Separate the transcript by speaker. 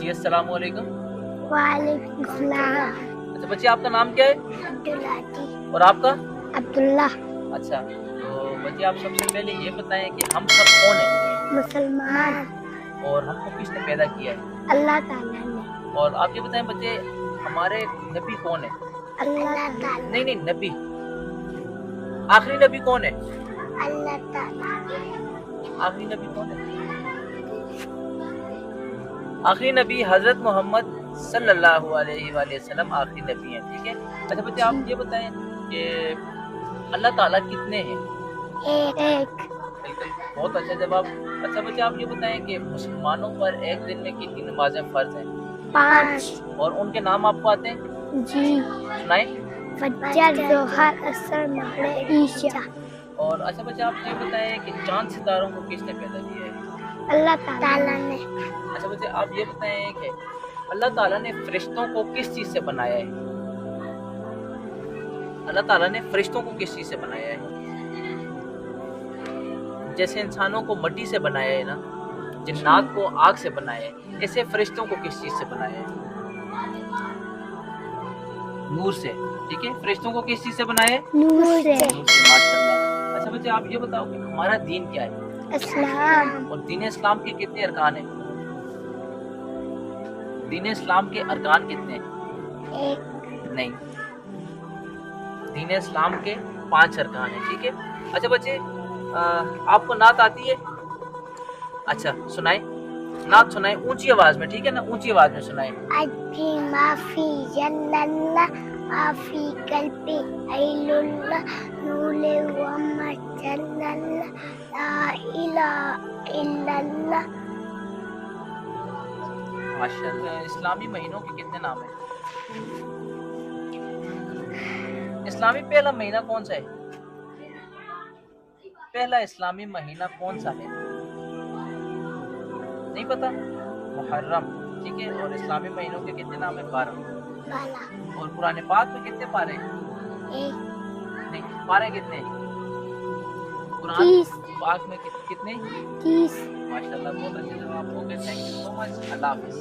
Speaker 1: جی السلام علیکم۔
Speaker 2: وعلیکم السلام۔
Speaker 1: اچھا بچے آپ کا نام کیا ہے؟
Speaker 2: عبداللہ جی۔
Speaker 1: اور آپ کا؟
Speaker 2: عبداللہ۔
Speaker 1: اچھا تو بچے آپ سب سے پہلے یہ بتائیں کہ ہم سب کون ہیں؟
Speaker 2: مسلمان۔
Speaker 1: اور ہم کو کس نے پیدا کیا ہے؟
Speaker 2: اللہ تعالیٰ نے۔
Speaker 1: اور آپ یہ بتائیں بچے ہمارے نبی کون ہے؟
Speaker 2: اللہ تعالیٰ۔
Speaker 1: نہیں نبی، آخری نبی کون ہے؟
Speaker 2: اللہ تعالیٰ۔
Speaker 1: آخری نبی کون ہے؟ آخری نبی حضرت محمد صلی اللہ علیہ وآلہ وسلم آخری نبی ہیں، ٹھیک ہے۔ اچھا بچے آپ یہ بتائیں کہ اللہ تعالیٰ کتنے ہیں؟
Speaker 2: ایک۔
Speaker 1: بالکل، بہت اچھا جواب۔ اچھا بچے آپ یہ بتائیں کہ مسلمانوں پر ایک دن میں کتنی نمازیں فرض ہیں؟
Speaker 2: 5۔
Speaker 1: اور ان کے نام آپ کو آتے ہیں؟
Speaker 2: جی۔
Speaker 1: سنائیں۔
Speaker 2: فجر، ظہر، عصر، مغرب، عشاء۔
Speaker 1: اور اچھا بچے آپ یہ بتائیں کہ چاند ستاروں کو کس نے پیدا کیا ہے؟
Speaker 2: اللہ تعالیٰ نے۔
Speaker 1: اچھا بچے آپ یہ بتائیں کہ اللہ تعالیٰ نے فرشتوں کو کس چیز سے بنایا ہے؟ اللہ تعالیٰ نے فرشتوں کو کس چیز سے بنایا ہے؟ جیسے انسانوں کو مٹی سے بنایا ہے نا، جنات کو آگ سے بنایا ہے، ایسے فرشتوں کو کس چیز سے بنایا ہے؟ نور سے، ٹھیک ہے۔ فرشتوں کو کس چیز سے بنایا ہے؟
Speaker 2: نور سے۔
Speaker 1: نور سے، ماشاءاللہ۔ اچھا بچے آپ یہ بتاؤ کہ ہمارا دین کیا ہے؟
Speaker 2: اسلام۔
Speaker 1: اور دین اسلام کے کتنے ارکان ہیں؟ دین اسلام کے ارکان کتنے ہیں؟
Speaker 2: ایک۔
Speaker 1: نہیں، دین اسلام کے 5 ارکان ہیں، ٹھیک ہے۔ اچھا بچے آپ کو نعت آتی ہے؟ اچھا سنائیں، نعت سنائیں اونچی آواز میں، ٹھیک ہے نا، اونچی آواز میں سنائیں۔
Speaker 2: اجی معافی اللہ معافی قلبی ایل اللہ نول ومجل اللہ لا الہ الا اللہ۔
Speaker 1: ماشاءاللہ۔ اسلامی مہینوں کے کتنے نام ہیں؟ اسلامی پہلا مہینہ کون سا ہے؟ پہلا اسلامی مہینہ کون سا ہے؟ نہیں پتا؟ محرم، ٹھیک ہے۔ اور اسلامی مہینوں کے کتنے نام ہیں؟ 12۔ اور قرآن پاک میں کتنے پارے ہیں؟
Speaker 2: ایک۔
Speaker 1: نہیں، پارے کتنے ہیں؟ قرآن
Speaker 2: 30۔
Speaker 1: پاک میں کتنے؟
Speaker 2: 30۔
Speaker 1: ماشاءاللہ، بہت اچھے جواب ہو گئے، تھینک یو سو مچ، اللہ حافظ۔